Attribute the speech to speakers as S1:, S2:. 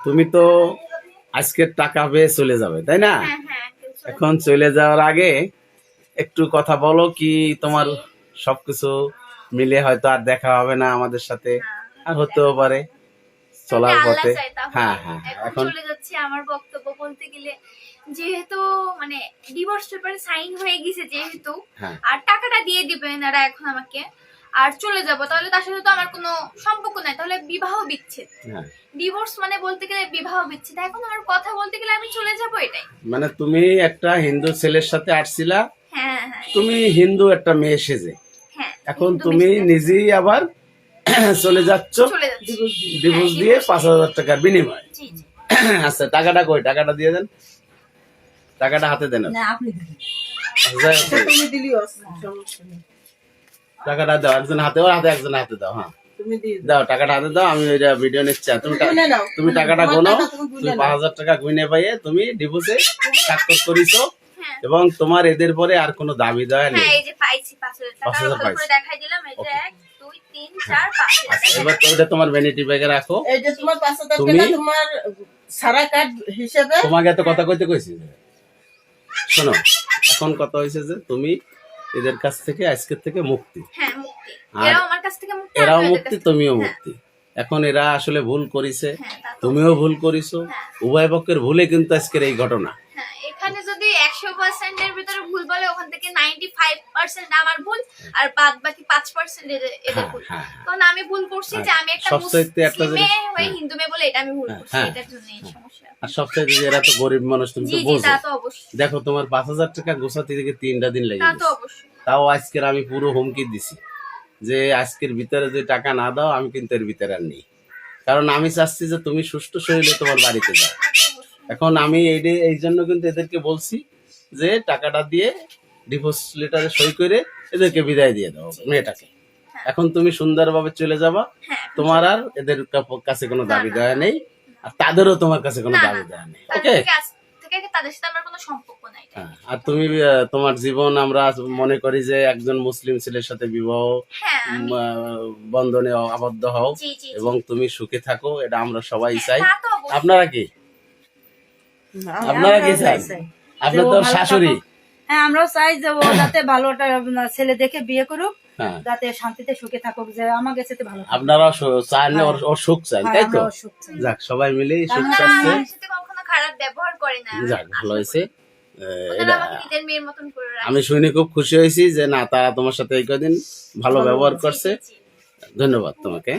S1: তুমি তো আজকে টাকা পেয়ে চলে যাবে, তাই না?
S2: হ্যাঁ হ্যাঁ একদম চলে
S1: এখন চলে যাওয়ার আগে একটু কথা বলো, কি তোমার সবকিছু মিলে হয়তো আর দেখা হবে না আমাদের সাথে,
S2: না,
S1: আর হতেও পারে চলার
S2: আল্লাহ
S1: পথে।
S2: চায় তাহলে।
S1: হ্যাঁ হ্যাঁ,
S2: এখন
S1: এখন
S2: চলে যাচ্ছে। আমার বক্তব্য বলতে গেলে যেহেতু মানে ডিভোর্স পেপারে সাইন হয়ে গেছে যেহেতু,
S1: হ্যাঁ
S2: আর টাকাটা দিয়ে দিবে এনারা এখন আমাকে, আর চলে যাব, তাহলে তার সাথে তো আমার কোনো সম্পর্ক নাই, তাহলে বিবাহ বিচ্ছেদ।
S1: হ্যাঁ,
S2: ডিভোর্স মানে বলতে গেলে বিবাহ বিচ্ছেদ। এখন আমার কথা বলতে গেলে আমি চলে যাব, এটাই।
S1: মানে তুমি একটা হিন্দু ছেলের সাথে আসছিলা,
S2: হ্যাঁ হ্যাঁ
S1: তুমি হিন্দু একটা মেয়ে সেজে,
S2: হ্যাঁ।
S1: এখন
S2: কিন্তু
S1: তুমি
S2: বেশি না।
S1: নিজেই আবার চলে যাচ্ছ
S2: চলে যাচ্ছি।
S1: ডিভোর্স দিয়ে 5,000 টাকার বিনিময়ে।
S2: জি জি।
S1: আচ্ছা, টাকাটা কই? টাকাটা দিয়ে দেন, টাকাটা হাতে দেন।
S3: না আপনি দিন।
S1: আচ্ছা,
S3: তুমি দিলিও সমস্যা নেই।
S1: টাকাটা দাও, একজন হাতে, ওর হাতে, একজন হাতে দাও। হ্যাঁ
S3: তুমি দিয়ে দাও।
S1: দাও, টাকাটা হাতে দাও, আমি ওইটা ভিডিও নিচ্ছি। আর
S3: গুনে নাও।
S1: তুমি টাকাটা
S3: তোমার
S1: গোনো,
S3: টাকা তুমি গুনে
S1: তুমি
S3: নাও।
S1: 5,000 টাকা গুনে পাইয়ে তুমি ডিভোর্সে স্বাক্ষর করিছো,
S2: হ্যাঁ
S1: এবং তোমার এদের পরে আর কোনো দাবি দেওয়া নেই।
S2: হ্যাঁ, এই যে পাইছি 5,000 টাকা,
S1: 5,000
S2: ভালো করে
S1: পাইছি।
S2: দেখাই দিলাম। এই যে 1 2 3 4 5
S1: আচ্ছা, এবার তো ওটা তোমার ভ্যানিটি ব্যাগে রাখো।
S3: এই যে তোমার 5,000
S1: তুমি-
S3: টাকা তোমার সারা কার্ড হিসেবে
S1: তোমাকে এত কথা কইতে কইছি যে, শোনো, এখন কথা হয়েছে যে তুমি এদের কাছ থেকে আজকের থেকে মুক্তি,
S2: হ্যাঁ মুক্তি।
S1: আর
S2: এরাও আমার কাছ থেকে মুক্তি,
S1: এরাও
S2: আমিও এদের
S1: মুক্তি,
S2: কাছ থেকে-
S1: তুমিও
S2: হ্যাঁ,
S1: মুক্তি। এখন এরা আসলে ভুল করেছে,
S2: হ্যাঁ, তা তো-
S1: তুমিও ভুল করিছো,
S2: হ্যাঁ।
S1: উভয় পক্ষের ভুলে কিন্তু আজকের এই ঘটনা।
S2: হ্যাঁ, এখানে যদি 100% এর ভিতরে ভুল বলে, ওখান থেকে 95% আমার ভুল, আর বাদ বাকি 5% এদের
S1: হ্যাঁ
S2: ভুল।
S1: হ্যাঁ
S2: কারণ আমি ভুল করছি যে আমি একটা
S1: সবচাইতে একটা
S2: মুসলিম
S1: জিনিস-
S2: মেয়ে হয়ে
S1: হ্যাঁ।
S2: হিন্দু মেয়ে বলে এটা আমি ভুল করছি,
S1: হ্যাঁ।
S2: এটার জন্য এই সমস্যা।
S1: আর সবচাইতে যে এরা তো গরিব মানুষ, তুমি
S2: জি
S1: তো
S2: জি,
S1: বোঝো।
S2: তা তো অবশ্যই।
S1: দেখো, তোমার 5,000 টাকা গোছাতে থেকে 3টা দিন লেগে
S2: তা তো
S1: গেছে।
S2: অবশ্যই।
S1: তাও আজকের আমি পুরো হুমকি দিছি যে আজকের ভিতরে যে টাকা না দাও, আমি কিন্তু এর ভিতরে আর নেই। কারণ আমি চাচ্ছি যে তুমি সুষ্ঠু শরীরে তোমার বাড়িতে যাও। এখন আমি এই জন্য কিন্তু এদেরকে বলছি যে টাকাটা দিয়ে ডিভোর্স লেটারে সই করে এদেরকে বিদায় দিয়ে দাও মেয়েটাকে। এখন তুমি সুন্দরভাবে চলে যাবা,
S2: হ্যাঁ,
S1: তোমার আর এদের কাছে কোনো দাবি দেওয়া নেই, আর তাদেরও তোমার কাছে কোনো
S2: না,
S1: দাবি
S2: না,
S1: দেওয়া নেই।
S2: তার
S1: ওকে?
S2: থেকে আজ থেকে তাদের সাথে আমার কোনো সম্পর্ক নাই।
S1: হ্যাঁ, আর তুমি তোমার জীবন আমরা মনে করি যে একজন মুসলিম ছেলের সাথে বিবাহ
S2: হ্যাঁ আমি-
S1: বন্ধনে আবদ্ধ হও,
S2: জি জি জি।
S1: এবং তুমি সুখে থাকো, এটা আমরা সবাই চাই।
S2: তা তো অবশ্যই।
S1: আপনারা কি আপনারা কি চান? আপনার তো শাশুড়ি।
S4: হ্যাঁ আমরাও চাই যে ও যাতে ভালো একটা ছেলে দেখে বিয়ে করুক,
S1: হ্যাঁ,
S4: যাতে শান্তিতে সুখে থাকুক, যে আমার কাছে ভালো থাকুক।
S1: আপনারা চান, ওর সুখ চান,
S4: হ্যাঁ,
S1: তাই তো?
S4: আমরাও সুখ চাই।
S1: যাক, সবাই মিলেই সুখ
S4: আমরা-
S1: চাচ্ছে।
S2: আমার সাথে কখনো খারাপ ব্যবহার করে না।
S1: যাক, ভালো হয়েছে।
S2: ওনারা
S1: এটা
S2: আমাকে নিজের মেয়ের মতন করে রাখে।
S1: আমি শুনে খুব খুশি হয়েছি যে না, তারা তোমার সাথে এই কদিন ভালো ব্যবহার করছে।
S2: জি, জি, জি।
S1: ধন্যবাদ তোমাকে।